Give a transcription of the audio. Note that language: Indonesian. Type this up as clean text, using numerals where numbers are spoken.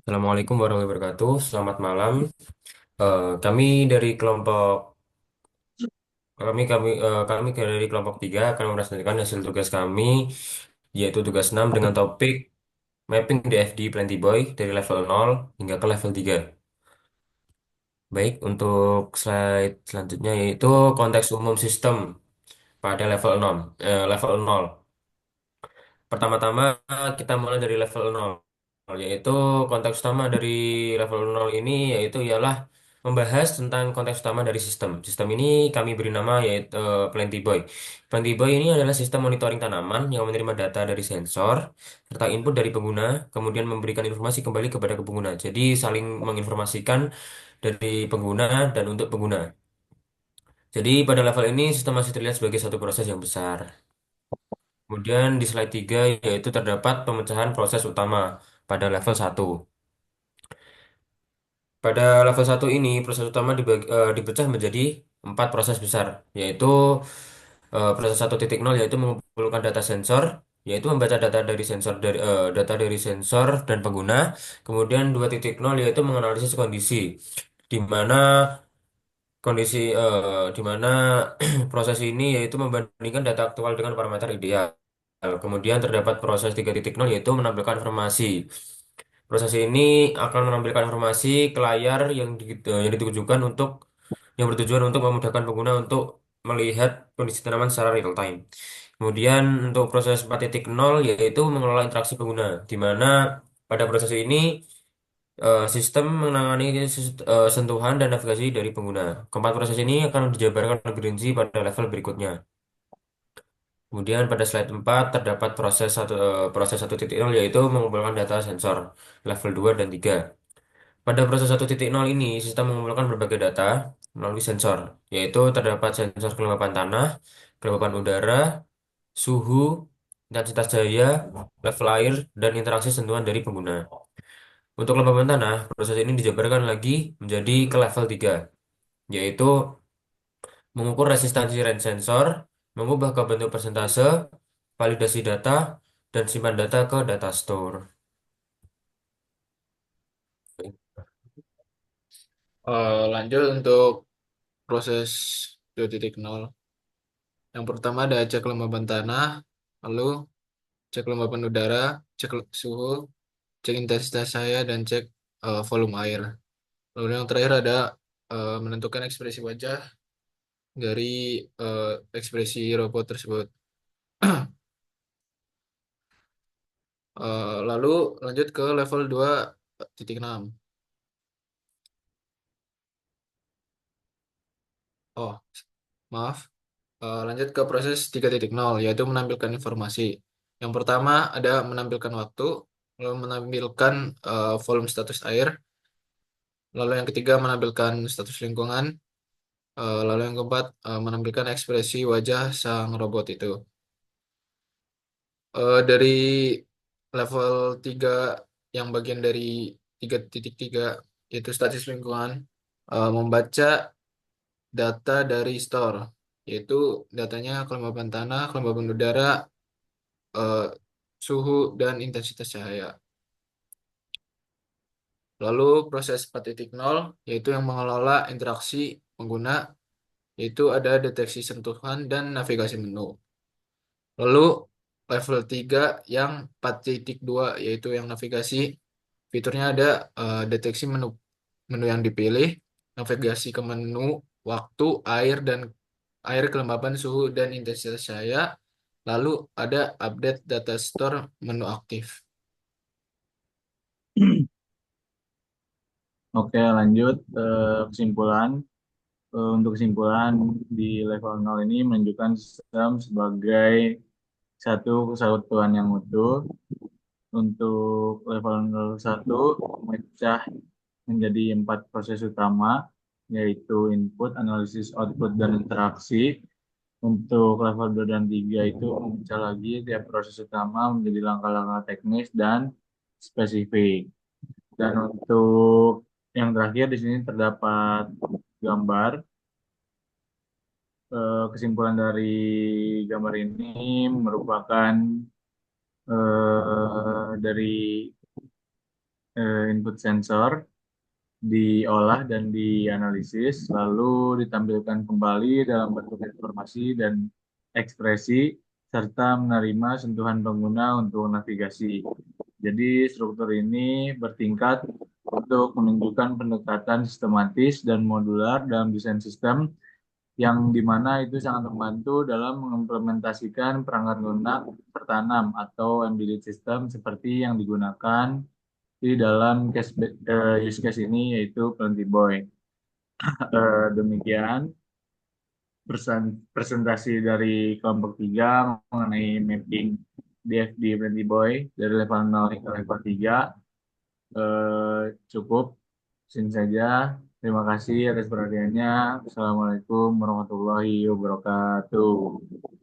Assalamualaikum warahmatullahi wabarakatuh. Selamat malam. Kami dari kelompok kami dari kelompok 3 akan mempresentasikan hasil tugas kami yaitu tugas 6 dengan topik mapping DFD Plenty Boy dari level 0 hingga ke level 3. Baik, untuk slide selanjutnya yaitu konteks umum sistem pada level 6, level 0. Pertama-tama kita mulai dari level 0, yaitu konteks utama dari level 0 ini yaitu ialah membahas tentang konteks utama dari sistem. Sistem ini kami beri nama yaitu Plenty Boy. Plenty Boy ini adalah sistem monitoring tanaman yang menerima data dari sensor serta input dari pengguna, kemudian memberikan informasi kembali kepada pengguna. Jadi saling menginformasikan dari pengguna dan untuk pengguna. Jadi pada level ini sistem masih terlihat sebagai satu proses yang besar. Kemudian di slide 3 yaitu terdapat pemecahan proses utama pada level 1. Pada level 1 ini proses utama dipecah menjadi 4 proses besar, yaitu proses 1.0 yaitu mengumpulkan data sensor, yaitu membaca data dari sensor dan pengguna. Kemudian 2.0 yaitu menganalisis kondisi di mana di mana proses ini yaitu membandingkan data aktual dengan parameter ideal. Kemudian terdapat proses 3.0 yaitu menampilkan informasi. Proses ini akan menampilkan informasi ke layar yang ditujukan untuk yang bertujuan untuk memudahkan pengguna untuk melihat kondisi tanaman secara real time. Kemudian untuk proses 4.0 yaitu mengelola interaksi pengguna, di mana pada proses ini sistem menangani sentuhan dan navigasi dari pengguna. Keempat proses ini akan dijabarkan lebih rinci pada level berikutnya. Kemudian pada slide 4 terdapat proses 1.0 yaitu mengumpulkan data sensor level 2 dan 3. Pada proses 1.0 ini, sistem mengumpulkan berbagai data melalui sensor, yaitu terdapat sensor kelembapan tanah, kelembapan udara, suhu, intensitas cahaya, level air, dan interaksi sentuhan dari pengguna. Untuk kelembapan tanah, proses ini dijabarkan lagi menjadi ke level 3, yaitu mengukur resistansi range sensor, mengubah ke bentuk persentase, validasi data, dan simpan data ke data store. Lanjut untuk proses 2.0. Yang pertama ada cek kelembaban tanah, lalu cek kelembaban udara, cek suhu, cek intensitas cahaya, dan cek volume air. Lalu yang terakhir ada menentukan ekspresi wajah dari ekspresi robot tersebut. Lalu lanjut ke level 2.6. Oh, maaf. Lanjut ke proses 3.0, yaitu menampilkan informasi. Yang pertama ada menampilkan waktu, lalu menampilkan volume status air, lalu yang ketiga menampilkan status lingkungan, lalu yang keempat menampilkan ekspresi wajah sang robot itu. Dari level 3 yang bagian dari 3.3 yaitu status lingkungan, membaca data dari store, yaitu datanya kelembapan tanah, kelembapan udara, eh, suhu, dan intensitas cahaya. Lalu proses 4.0 yaitu yang mengelola interaksi pengguna, yaitu ada deteksi sentuhan dan navigasi menu. Lalu level 3 yang 4.2 yaitu yang navigasi, fiturnya ada deteksi menu menu yang dipilih, navigasi ke menu, waktu, air, dan air, kelembapan, suhu, dan intensitas cahaya. Lalu ada update data store menu aktif. Oke, lanjut kesimpulan. Untuk kesimpulan di level 0 ini menunjukkan sistem sebagai satu kesatuan yang utuh. Untuk level 1 memecah menjadi 4 proses utama, yaitu input, analisis, output, dan interaksi. Untuk level 2 dan 3 itu memecah lagi tiap proses utama menjadi langkah-langkah teknis dan spesifik. Dan untuk yang terakhir di sini terdapat gambar. Kesimpulan dari gambar ini merupakan dari input sensor diolah dan dianalisis, lalu ditampilkan kembali dalam bentuk informasi dan ekspresi, serta menerima sentuhan pengguna untuk navigasi. Jadi struktur ini bertingkat untuk menunjukkan pendekatan sistematis dan modular dalam desain sistem yang dimana itu sangat membantu dalam mengimplementasikan perangkat lunak tertanam atau embedded system seperti yang digunakan di dalam use case ini yaitu Plenty Boy. Demikian presentasi dari kelompok 3 mengenai mapping DFD Plenty Boy dari level 0 ke level 3. Cukup sini saja. Terima kasih atas perhatiannya. Assalamualaikum warahmatullahi wabarakatuh.